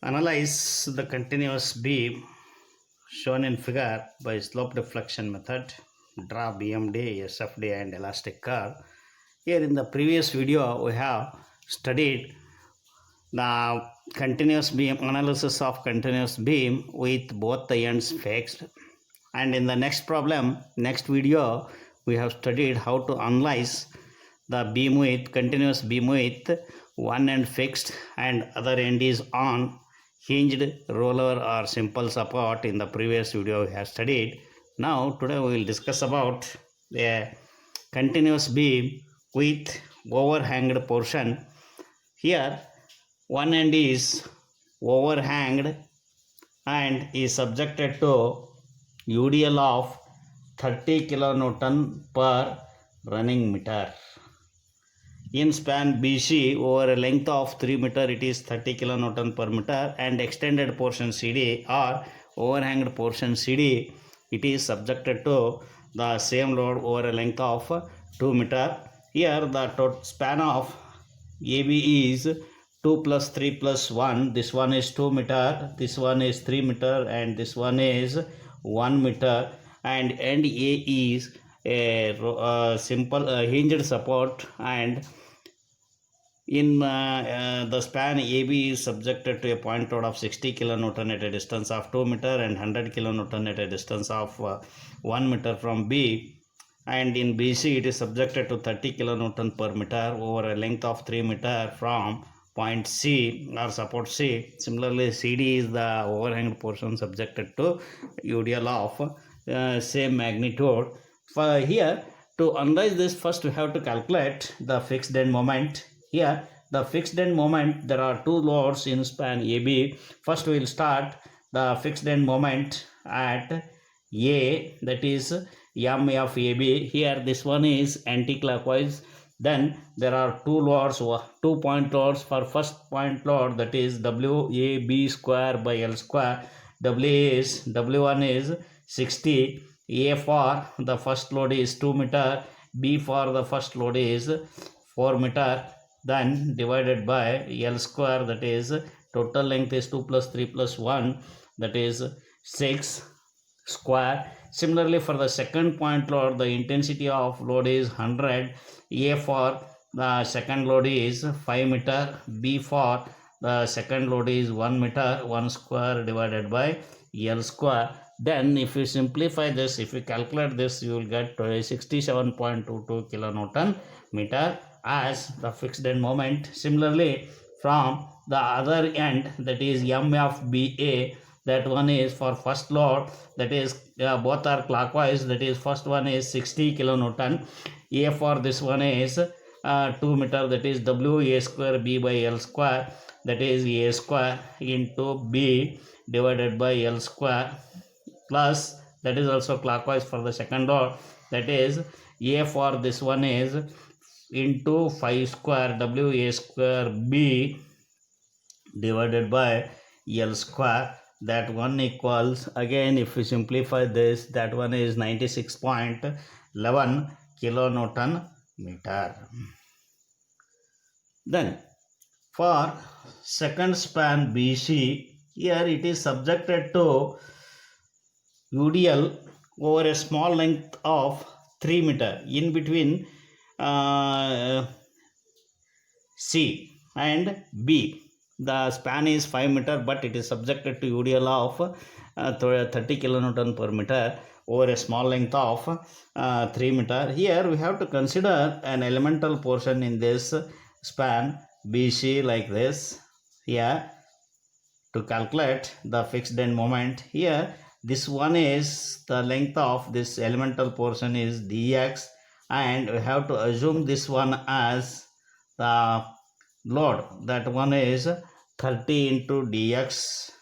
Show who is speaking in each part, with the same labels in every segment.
Speaker 1: Analyze the continuous beam shown in figure by slope deflection method. Draw BMD, SFD and elastic curve. Here in the previous video we have studied the continuous beam analysis of continuous beam with both the ends fixed, and in the next video we have studied how to analyze the beam with continuous beam with one end fixed and other end is on hinged roller or simple support. In the previous video we have studied. Now today we will discuss about a continuous beam with overhanged portion. Here one end is overhanged and is subjected to UDL of 30 kilonewton per running meter. In span BC over a length of 3 meter it is 30 kilonewton per meter, and extended portion CD or overhanged portion CD it is subjected to the same load over a length of 2 meter. Here the total span of AB is 2 plus 3 plus 1. This one is 2 meter, this one is 3 meter and this one is 1 meter, and end A is a simple hinged support, and in the span AB is subjected to a point load of 60 kilonewton at a distance of 2 meter and 100 kilonewton at a distance of 1 meter from B, and in BC it is subjected to 30 kilonewton per meter over a length of 3 meter from point C or support C. Similarly, CD is the overhanged portion subjected to UDL of same magnitude. For here, to analyze this, first we have to calculate the fixed end moment. Here the fixed end moment, there are two loads in span AB. First we will start the fixed end moment at A, that is M of AB. Here this one is anti-clockwise. Then there are two loads, 2 point loads. For first point load, that is WAB square by L square. W1 is 60. A for the first load is 2 meter. B for the first load is 4 meter. Then divided by L square, that is total length is 2 plus 3 plus 1, that is 6 square. Similarly, for the second point load, the intensity of load is 100. A for the second load is 5 meter. B for the second load is 1 meter. 1 square divided by L square. Then if you simplify this, if you calculate this, you will get 67.22 kilonewton meter as the fixed end moment. Similarly, from the other end, that is M of BA, that one is for first load, that is both are clockwise, that is first one is 60 kilonewton. A for this one is 2 meter, that is WA square B by L square, that is A square into B divided by L square, plus that is also clockwise for the second load, that is A for this one is into 5 square WA square B divided by L square. That one equals, again if we simplify this, that one is 96.11 kilonewton meter. Then for second span BC, here it is subjected to UDL over a small length of 3 meter in between C and B. The span is 5 meter, but it is subjected to UDL of 30 kilonewton per meter over a small length of 3 meter. Here we have to consider an elemental portion in this span BC like this. Here to calculate the fixed end moment, here this one is the length of this elemental portion is dx, and we have to assume this one as the load. That one is 30 into dx,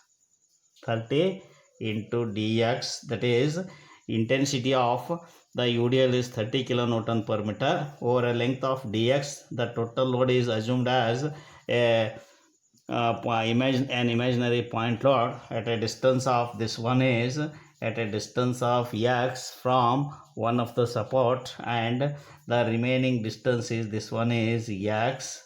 Speaker 1: 30 into dx, that is intensity of the UDL is 30 kilonewton per meter over a length of dx. The total load is assumed as an imaginary point load at a distance of, this one is at a distance of x from one of the support, and the remaining distance is, this one is x,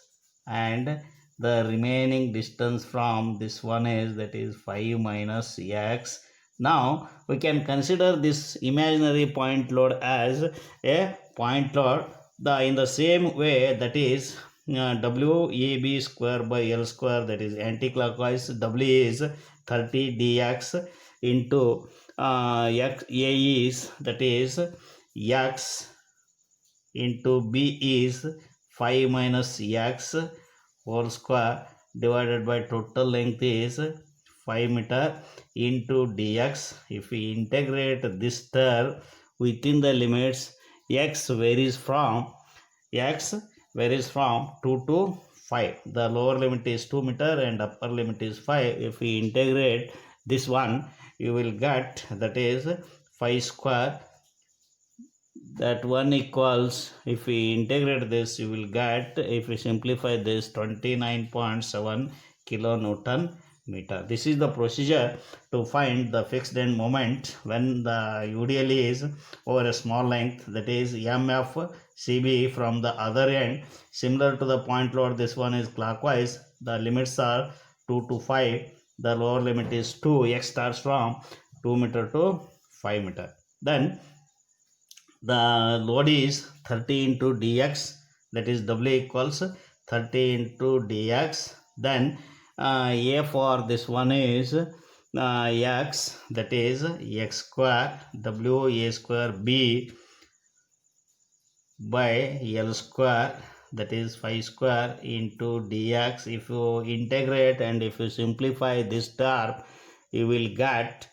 Speaker 1: and the remaining distance from this one is, that is 5 minus x. Now we can consider this imaginary point load as a point load in the same way, that is WAB square by L square, that is anti-clockwise. W is 30 dx into x A is, that is x into B is 5 minus x whole square divided by total length is 5 meter into dx. If we integrate this term within the limits, x varies from 2 to 5. The lower limit is 2 meter and upper limit is 5. If we integrate this one, you will get, that is 5 square. That one equals, if we integrate this, you will get, if we simplify this, 29.7 kilonewton meter. This is the procedure to find the fixed end moment when the UDL is over a small length, that is MF CB from the other end. Similar to the point load, this one is clockwise. The limits are 2 to 5. The lower limit is 2. X starts from 2 meter to 5 meter. Then the load is 30 into dx, that is W equals 30 into dx. Then A for this one is x, that is x square W A square B by L square, that is 5 square into dx. If you integrate and if you simplify this term, you will get,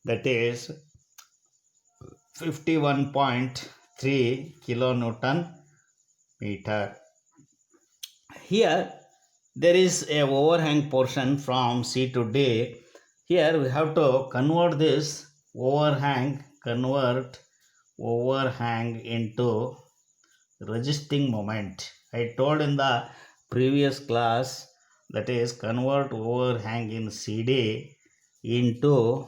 Speaker 1: that is 51.3 kilonewton meter. Here there is a overhang portion from C to D. Here we have to convert this overhang into resisting moment. I told in the previous class, that is convert overhang in CD into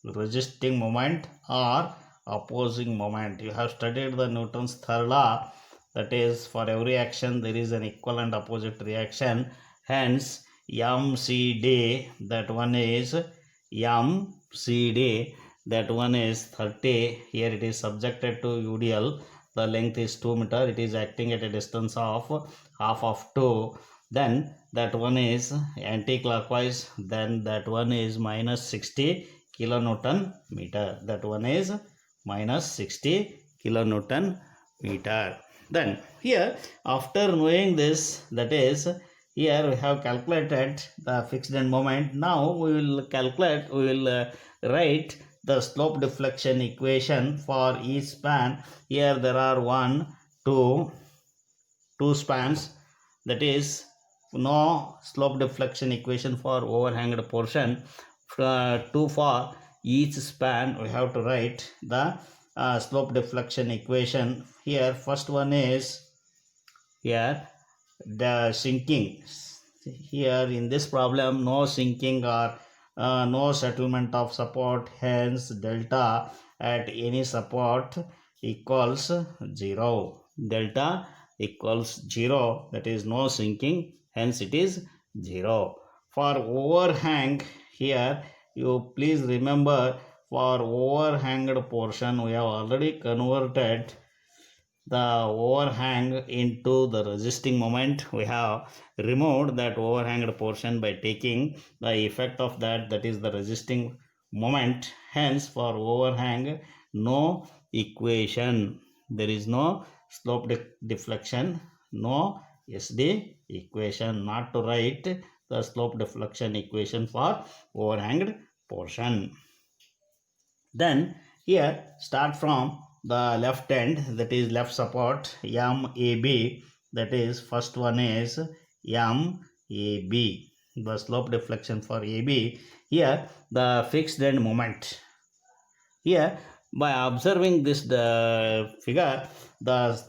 Speaker 1: resisting moment or opposing moment. You have studied the Newton's third law, that is for every action there is an equal and opposite reaction. Hence MCD, that one is 30. Here it is subjected to UDL. The length is 2 meter. It is acting at a distance of half of 2. Then that one is anti-clockwise. Then that one is minus 60 kilonewton meter. That one is minus 60 kilonewton meter. Then here, after knowing this, that is here we have calculated the fixed end moment. Now we will write the slope deflection equation for each span. Here there are two spans, that is no slope deflection equation for overhanged portion. 2 for each span we have to write the slope deflection equation. Here first one is here the sinking. Here in this problem no sinking or no settlement of support, hence delta at any support equals 0. Delta equals 0, that is no sinking, hence it is 0. For overhang, here you please remember, for overhanged portion we have already converted the overhang into the resisting moment. We have removed that overhanged portion by taking the effect of that, that is the resisting moment. Hence for overhang no equation, there is no slope deflection, no SD equation, not to write the slope deflection equation for overhanged portion. Then here start from the left end, that is left support MAB, that is first one is MAB, the slope deflection for AB. Here the fixed end moment. Here by observing this figure, the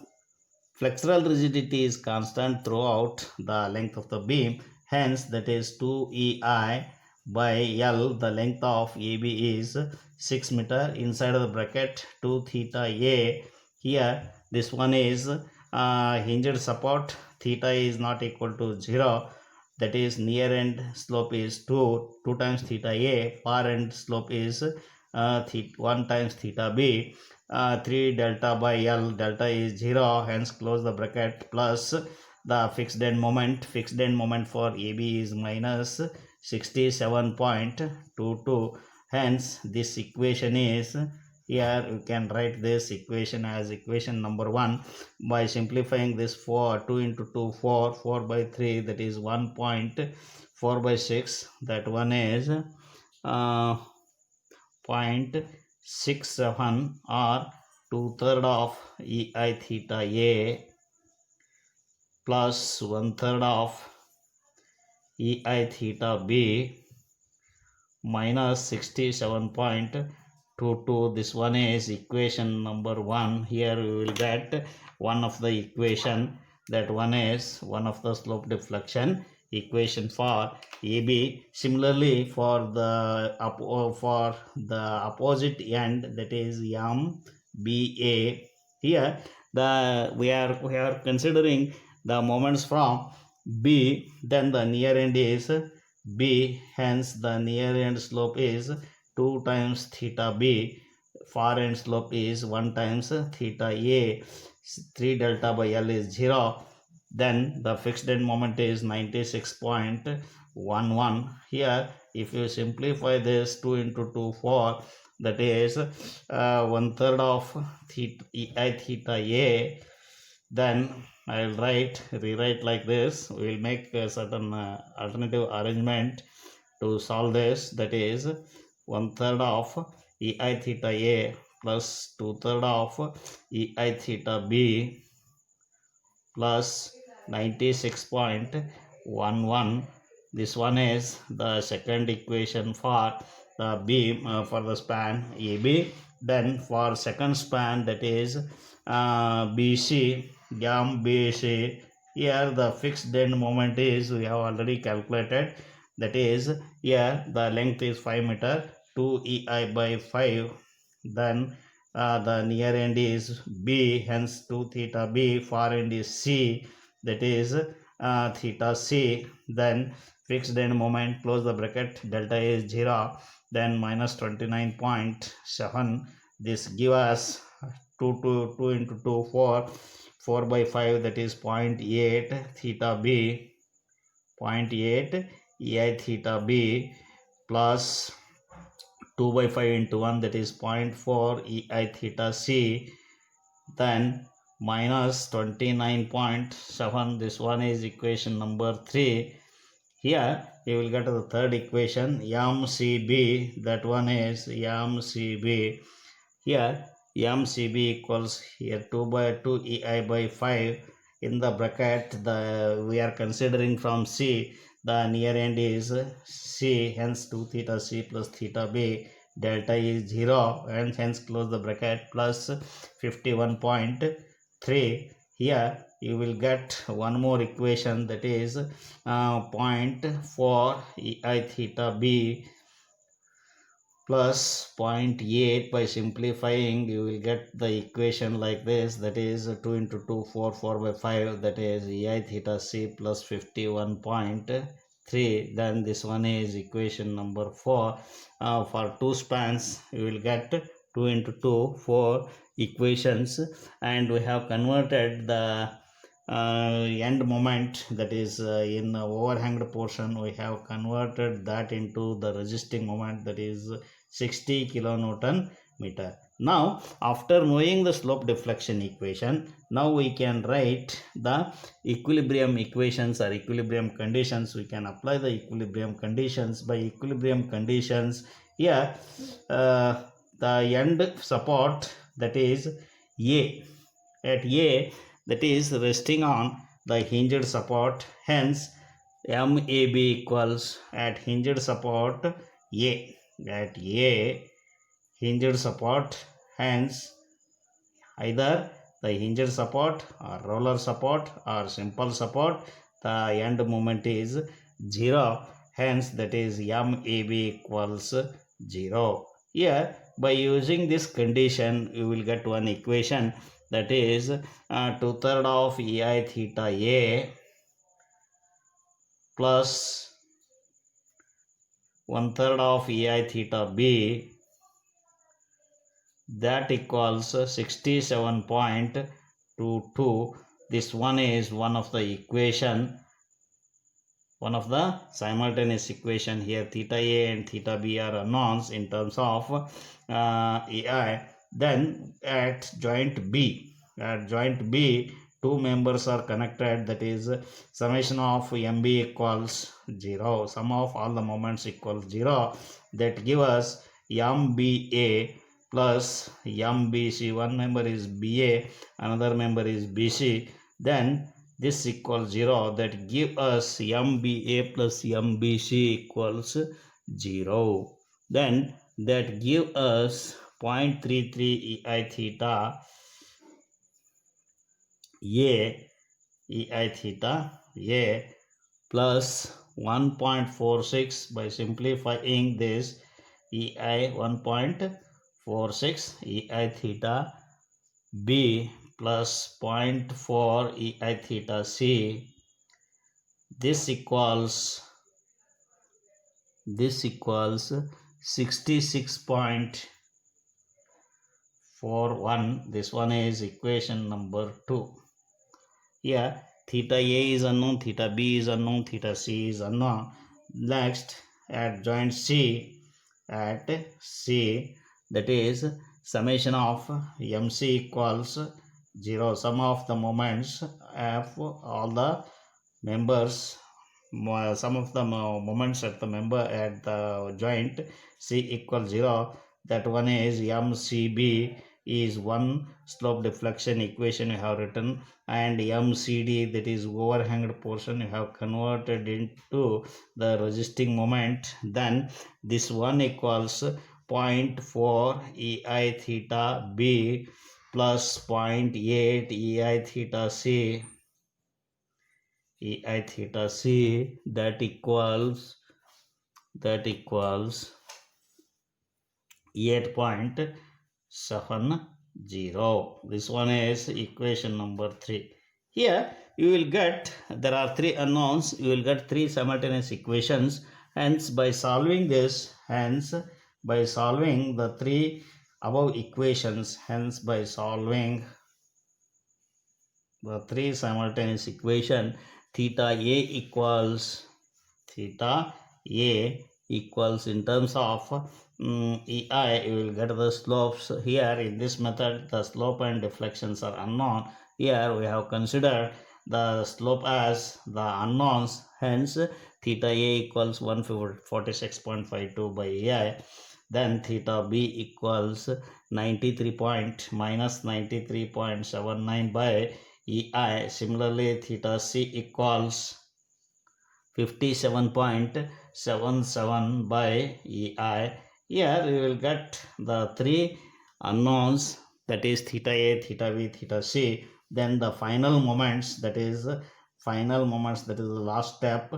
Speaker 1: flexural rigidity is constant throughout the length of the beam. Hence that is 2EI by L. The length of AB is 6 meter. Inside of the bracket 2 theta A. Here this one is hinged support theta is not equal to 0, that is near end slope is 2 times theta a, far end slope is 1 times theta b, 3 delta by L, delta is 0, hence close the bracket, plus the fixed end moment for AB is minus 67.22, hence this equation is, here you can write this equation as equation number 1 by simplifying this 2 into 2 4 by 3, that is 1.4 by 6, that one is 0.67 or 2/3 of EI theta A plus 1/3 of EI theta B minus 67.22. This one is equation number 1. Here we will get one of the equation, that one is one of the slope deflection equation for AB. Similarly for the opposite end, that is MBA, here we are considering the moments from B, then the near end is B, hence the near end slope is 2 times theta B, far end slope is 1 times theta A, 3 delta by L is 0, then the fixed end moment is 96.11. Here if you simplify this, 2 into 2 4, that is 1/3 of EI theta A, then I will rewrite like this. We will make a certain alternative arrangement to solve this, that is 1/3 of EI theta A plus 2/3 of EI theta B plus 96.11. This one is the second equation for the beam for the span AB. Then for second span, that is BC, BC, here the fixed end moment is, we have already calculated, that is here the length is 5 meter, 2 EI by 5, then the near end is B, hence 2 theta B, far end is C, that is theta C, then fixed end moment, close the bracket, delta is 0, then minus 29.7, this give us 2 into 2 4 by 5, that is 0.8 theta B, 0.8 EI theta B plus 2 by 5 into 1, that is 0.4 EI theta C, then minus 29.7. This one is equation number 3. Here you will get the third equation, MCB, that one is MCB. Here MCB equals, here 2 by 2 EI by 5, in the bracket we are considering from C, the near end is C, hence 2 theta C plus theta B, delta is 0, and hence close the bracket, plus 51.3. Here you will get one more equation, that is 0.4 EI theta B plus 0.8. By simplifying you will get the equation like this, that is 2 into 2 4 by 5, that is EI theta C plus 51.3. then this one is equation number 4. For two spans you will get 2 into 2 4 equations, and we have converted the end moment, that is in the overhanged portion, we have converted that into the resisting moment, that is 60 kilonewton meter. Now after knowing the slope deflection equation, now we can write the equilibrium equations or equilibrium conditions. We can apply the equilibrium conditions. By equilibrium conditions, here the end support, that is A, at A, that is resting on the hinged support, hence MAB equals at hinged support A, at A hinged support, hence either the hinged support or roller support or simple support, the end moment is 0, hence that is MAB equals 0. Here by using this condition you will get one equation, that is 2/3 of EI theta A plus 1/3 of EI theta B, that equals 67.22. This one is one of the equation, one of the simultaneous equation here. Theta A and theta B are unknowns in terms of EI. Then at joint B, two members are connected, that is summation of MB equals 0, sum of all the moments equals 0, that give us MBA plus MBC. One member is BA, another member is BC, then this equals 0, that give us MBA plus MBC equals 0. Then that give us 0.33 EI theta A, EI theta A plus 1.46. By simplifying this, EI 1.46 EI theta B plus 0.4 EI theta C. This equals 66.41. This one is equation number 2. Here theta A is unknown, theta B is unknown, theta C is unknown. Next, at joint C, that is summation of MC equals 0, sum of the moments of all the members, sum of the moments at the member at the joint C equals 0. That one is MCB is one slope deflection equation you have written, and MCD, that is overhanged portion, you have converted into the resisting moment. Then this one equals 0.4 EI theta B plus 0.8 EI theta C, that equals 8.70. This one is equation number 3. Here you will get, there are 3 unknowns, you will get 3 simultaneous equations. Hence by solving this, by solving the 3 above equations, by solving the 3 simultaneous equation, theta A equals in terms of EI, you will get the slopes. Here in this method, the slope and deflections are unknown. Here we have considered the slope as the unknowns. Hence theta A equals 146.52 by EI. Then theta B equals minus 93.79 by EI. Similarly, theta C equals 57.77 by EI. Here you will get the 3 unknowns, that is theta A, theta B, theta C. Then the final moments, that is the last step,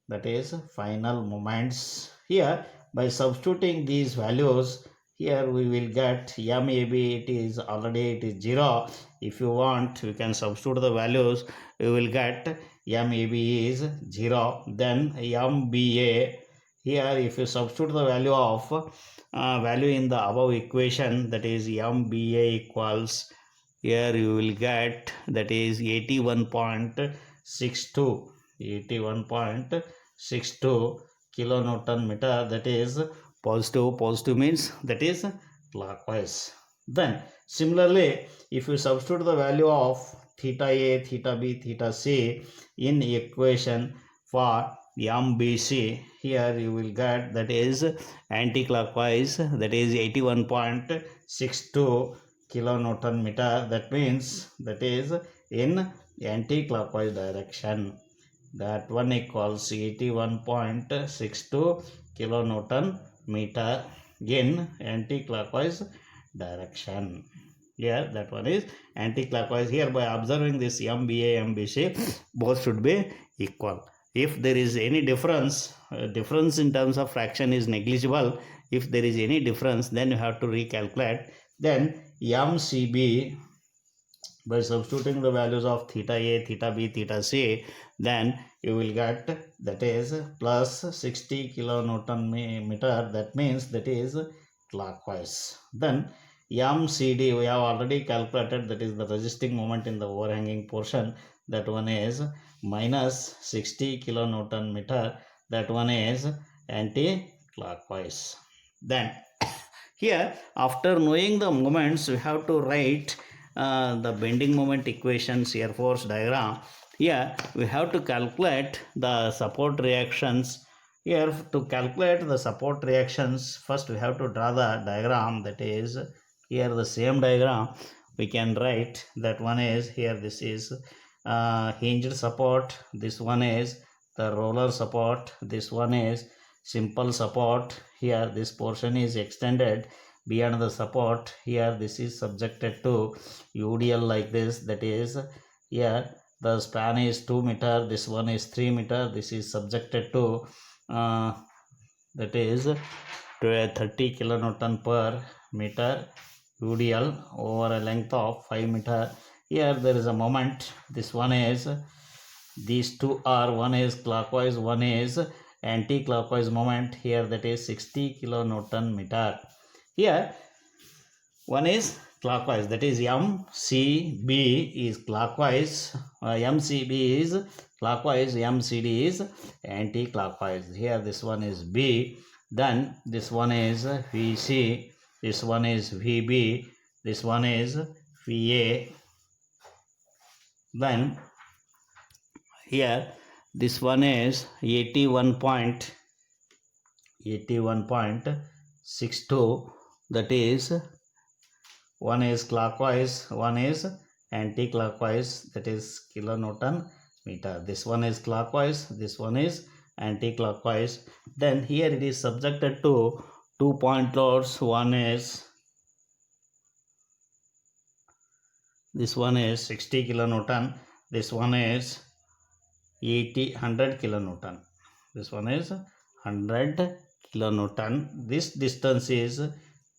Speaker 1: that is final moments. Here by substituting these values, here we will get MAB, it is 0. If you want, you can substitute the values, you will get MAB is 0. Then MBA, here if you substitute the value of value in the above equation, that is MBA equals, here you will get, that is 81.62 kilonewton meter, that is positive means that is clockwise. Then similarly, if you substitute the value of theta A, theta B, theta C in equation for MBC, here you will get, that is anti-clockwise, that is 81.62 kilonewton meter. That means that is in anti-clockwise direction. That one equals 81.62 kilonewton meter in anti-clockwise direction. Here that one is anti-clockwise. Here by observing this MBA, MBC, both should be equal. If there is any difference in terms of fraction is negligible. If there is any difference, then you have to recalculate. Then MCB By substituting the values of theta A, theta B, theta C, then you will get that is plus 60 kilonewton meter. That means that is clockwise. Then MCD we have already calculated, that is the resisting moment in the overhanging portion. That one is minus 60 kilonewton meter. That one is anti-clockwise. Then here, after knowing the moments, we have to write the bending moment equation, shear force diagram. Here, we have to calculate the support reactions. Here, to calculate the support reactions, first we have to draw the diagram. That is, here the same diagram we can write. That one is here, this is hinged support. This one is the roller support. This one is simple support. Here this portion is extended beyond the support. Here this is subjected to UDL like this. That is, here the span is 2 meter, this one is 3 meter. This is subjected to that is to a 30 kilonewton per meter UDL over a length of 5 meter. Here there is a moment. This one is, these two are, one is clockwise, one is anti-clockwise moment. Here that is 60 kilonewton meter. Here one is clockwise, that is MCB is clockwise, MCB is clockwise, MCD is anti-clockwise. Here this one is B, then this one is VC, this one is VB, this one is VA. Then here this one is 81.62, that is, one is clockwise, one is anti-clockwise, that is kilonewton meter. This one is clockwise, this one is anti-clockwise. Then here it is subjected to 2 point loads. One is, this one is 60 kilonewton, this one is 100 kilonewton, this one is 100 kilonewton. This distance is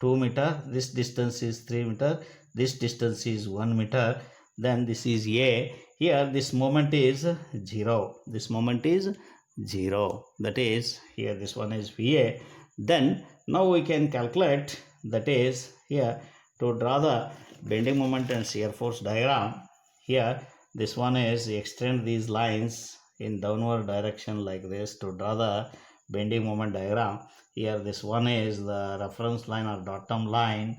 Speaker 1: 2 meter, this distance is 3 meter, this distance is 1 meter. Then this is A. Here this moment is 0, this moment is 0, that is, here this one is VA. Then now we can calculate, that is, here to draw the bending moment and shear force diagram. Here this one is, extend these lines in downward direction like this to draw the bending moment diagram. Here this one is the reference line or bottom line.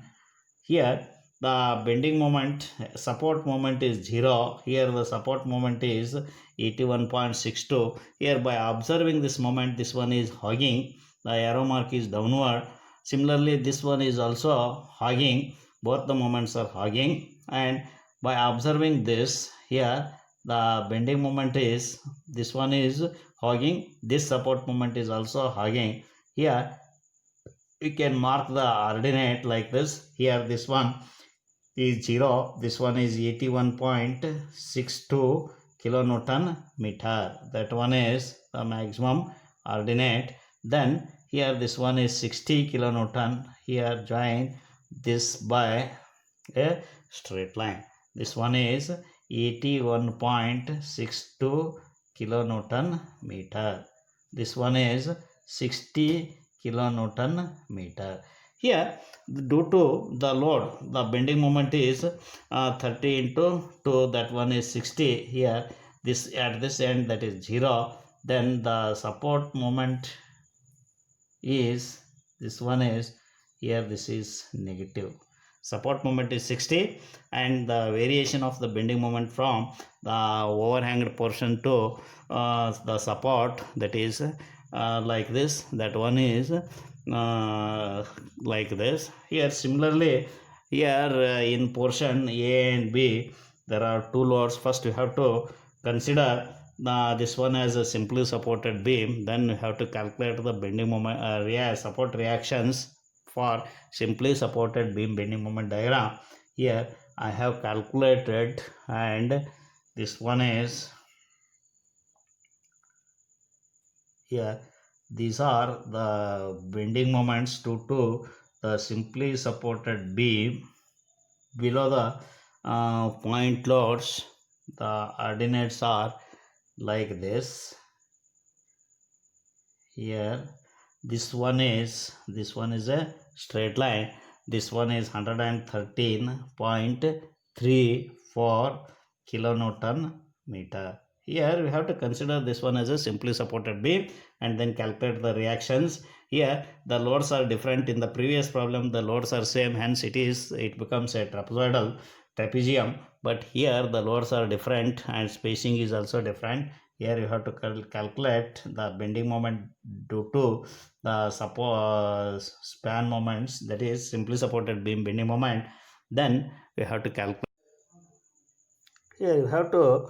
Speaker 1: Here the bending moment, support moment is 0. Here the support moment is 81.62. Here by observing this moment, this one is hogging, the arrow mark is downward. Similarly this one is also hogging, both the moments are hogging. And by observing this, here the bending moment is, this one is hogging, this support moment is also hogging. Here we can mark the ordinate like this. Here this one is 0, this one is 81.62 kilonewton meter. That one is the maximum ordinate. Then here this one is 60 kilonewton. Here join this by a straight line. This one is 81.62 kilonewton meter. This one is 60 kilonewton meter. Here due to the load, the bending moment is 30 into 2, that one is 60. Here this at this end, that is 0. Then the support moment is, this one is, here this is negative. Support moment is 60, and the variation of the bending moment from the overhanged portion to the support, that is like this, that one is like this. Here similarly, here in portion A and B there are two loads. First you have to consider this one as a simply supported beam. Then you have to calculate the bending moment support reactions for simply supported beam bending moment diagram. Here I have calculated, and this one is, here these are the bending moments due to the simply supported beam below the point loads, the ordinates are like this. Here this one is a straight line. This one is 113.34 kilonewton meter. Here we have to consider this one as a simply supported beam and then calculate the reactions. Here the loads are different. In the previous problem the loads are same, hence it becomes a trapezium, but here the loads are different and spacing is also different. Here you have to calculate the bending moment due to the span moments, that is simply supported beam bending moment. Then we have to calculate. Here you have to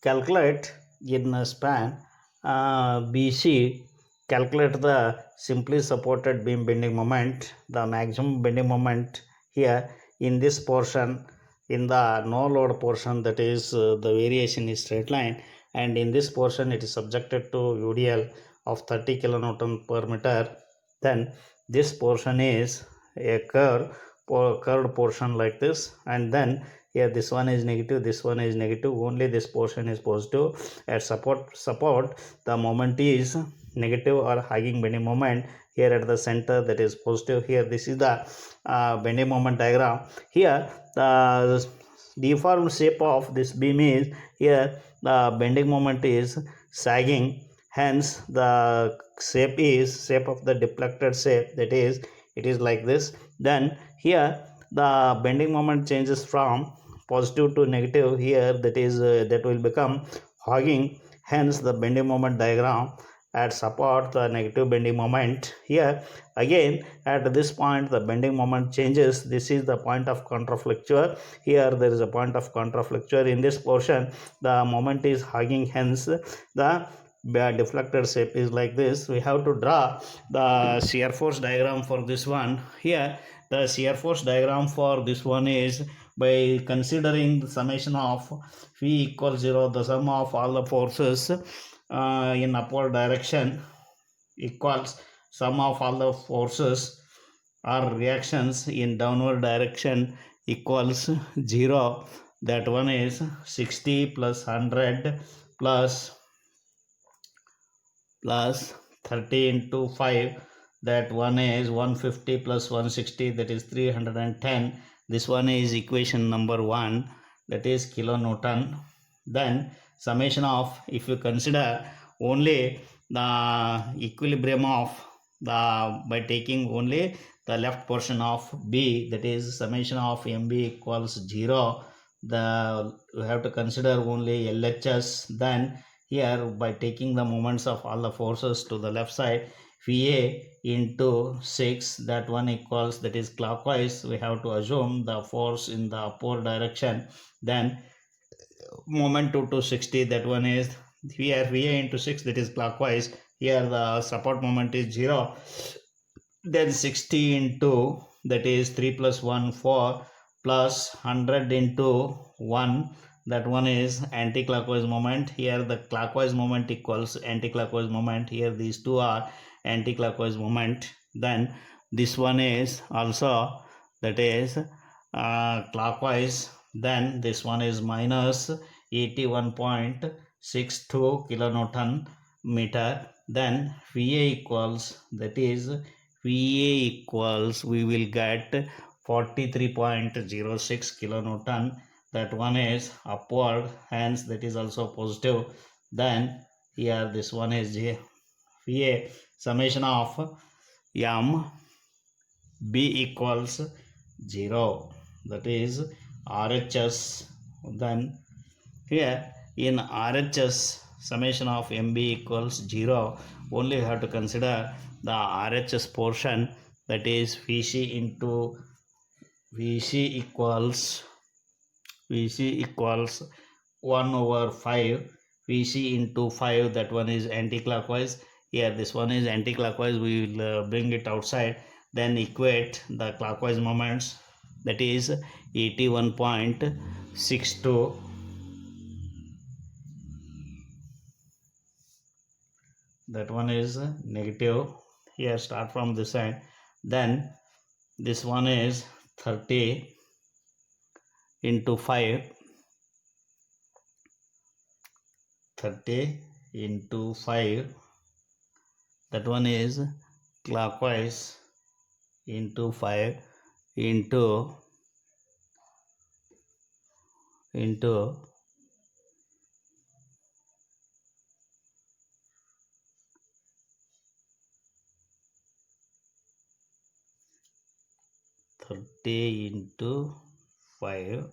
Speaker 1: calculate in a span BC, calculate the simply supported beam bending moment, the maximum bending moment here in this portion. In the no load portion, that is the variation is straight line, and in this portion it is subjected to UDL of 30 kilonewton per meter. Then this portion is a curved portion like this, and then here this one is negative, this one is negative, only this portion is positive. At support the moment is negative or hanging bending moment. Here at the center, that is positive. Here this is the bending moment diagram. Here the deformed shape of this beam is, here the bending moment is sagging, hence the shape of the deflected shape, that is it is like this. Then here the bending moment changes from positive to negative. Here that will become hogging, hence the bending moment diagram at support the negative bending moment. Here again at this point the bending moment changes. This is the point of contraflexure. Here there is a point of contraflexure. In this portion the moment is hogging, hence the deflected shape is like this. We have to draw the shear force diagram for this one. Here the shear force diagram for this one is by considering the summation of V equals 0, the sum of all the forces in upward direction equals sum of all the forces or reactions in downward direction equals 0. That one is 60 plus 100 plus 30 into 5, that one is 150 plus 160, that is 310. This one is equation number 1, that is kilonewton. Then summation of, if you consider only the equilibrium of the, by taking only the left portion of B, that is summation of MB equals 0, the we have to consider only LHS. Then here by taking the moments of all the forces to the left side, VA into 6, that one equals, that is clockwise, we have to assume the force in the upward direction. Then moment 2 to 60, that one is here VA into 6, that is clockwise. Here the support moment is 0. Then 60 into, that is 3 plus 1 4 plus 100 into 1, that one is anti-clockwise moment. Here the clockwise moment equals anti-clockwise moment. Here these two are anti-clockwise moment. Then this one is also, that is clockwise. Then this one is minus 81.62 kilonewton meter. Then VA equals, that is VA equals, we will get 43.06 kilonewton. That one is upward, hence that is also positive. Then here this one is VA, summation of M B equals 0, that is RHS. Then here in RHS, summation of MB equals 0, only we have to consider the RHS portion, that is VC into VC equals 1 over 5, VC into 5, that one is anti-clockwise. Here this one is anti-clockwise, we will bring it outside. Then equate the clockwise moments, that is 81.62, that one is negative. Here start from this side. Then this one is 30, into 5, 30 into 5, that one is clockwise into 5 into 30 into 5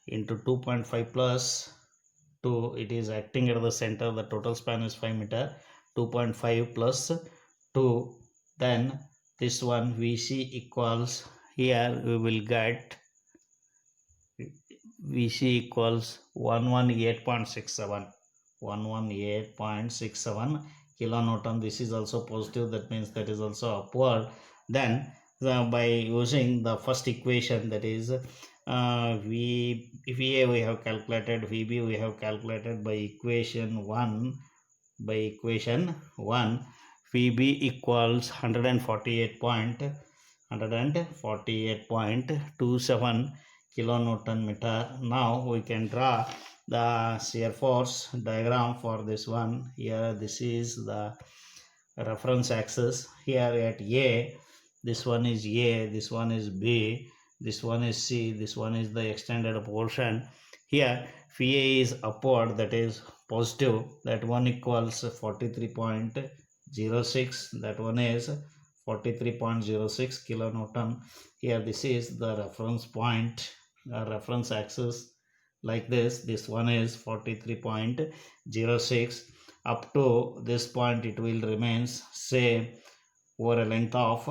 Speaker 1: into 2.5 plus 2, it is acting at the center, the total span is 5 meter, 2.5 plus 2, then this one VC equals, here we will get VC equals 118.67 kilonewton. This is also positive, that means that is also upward. Then by using the first equation, that is VA we have calculated, VB we have calculated by equation 1. VB equals 148.27 kilonewton meter. Now we can draw the shear force diagram for this one. Here this is the reference axis. Here at A, this one is A, this one is B, this one is C, this one is the extended portion. Here VA is upward, that is positive, that one equals 43.06, that one is 43.06 kilonewton. Here this is the reference point, reference axis, like this one is 43.06. Up to this point it will remains same over a length of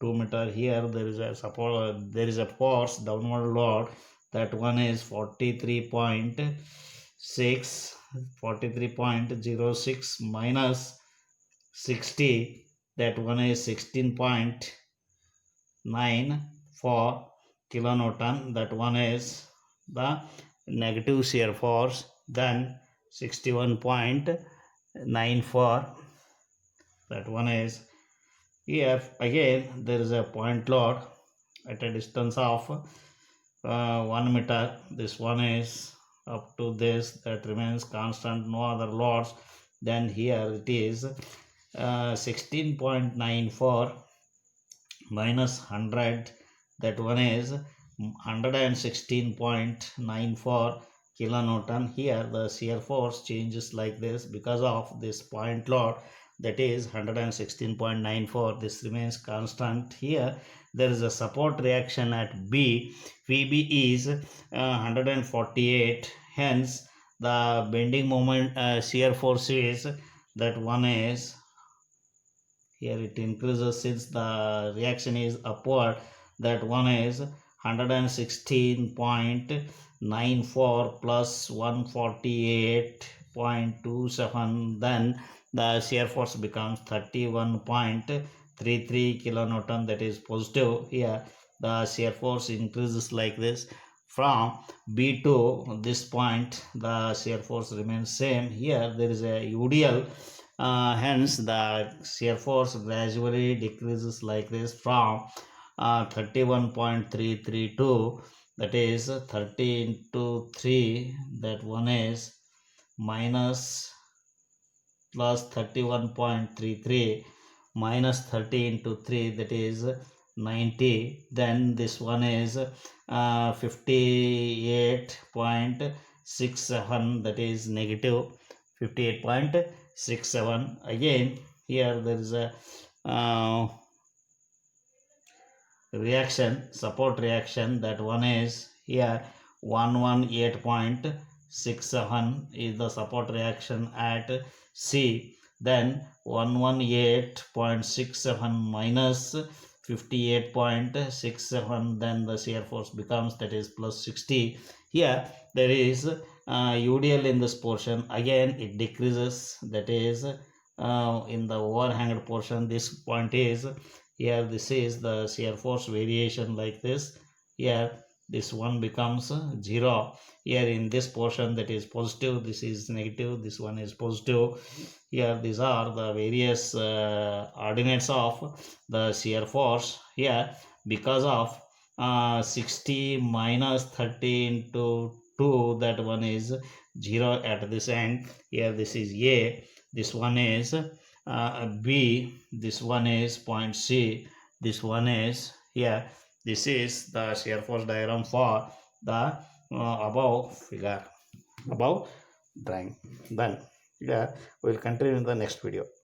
Speaker 1: 2 meter. Here there is a support, there is a force, downward load, that one is 43.06 minus 60, that one is 16.94 kilonewton, that one is the negative shear force. Then 61.94, that one is, here again there is a point load at a distance of 1 meter. This one is up to this, that remains constant, no other loads. Then here it is 16.94 minus 100, that one is 116.94 kilonewton. Here the shear force changes like this because of this point load, that is 116.94. This remains constant. Here there is a support reaction at B. VB is 148, hence the bending moment shear force is, that one is, here it increases since the reaction is upward, that one is 116.94 plus 148.27, then the shear force becomes 31.33 kilonewton, that is positive. Here the shear force increases like this. From B to this point the shear force remains same. Here there is a UDL, hence the shear force gradually decreases like this from 31.332, that is 30 into 3, that one is minus plus 31.33 minus 30 into 3, that is 90. Then this one is 58.67, that is negative 58.67. Again here there is a reaction, support reaction, that one is here 118.67 is the support reaction at C. Then 118.67 minus 58.67, then the shear force becomes, that is plus 60. Here there is UDL in this portion, again it decreases, that is in the overhanged portion this point is, here this is the shear force variation like this. Here this one becomes 0. Here in this portion, that is positive, this is negative, this one is positive. Here these are the various ordinates of the shear force. Here because of 60 minus 30 into 2, that one is 0 at this end. Here this is A, this one is B, this one is point C, this one is here. This is the shear force diagram for the above figure, above drawing. Then we will continue in the next video.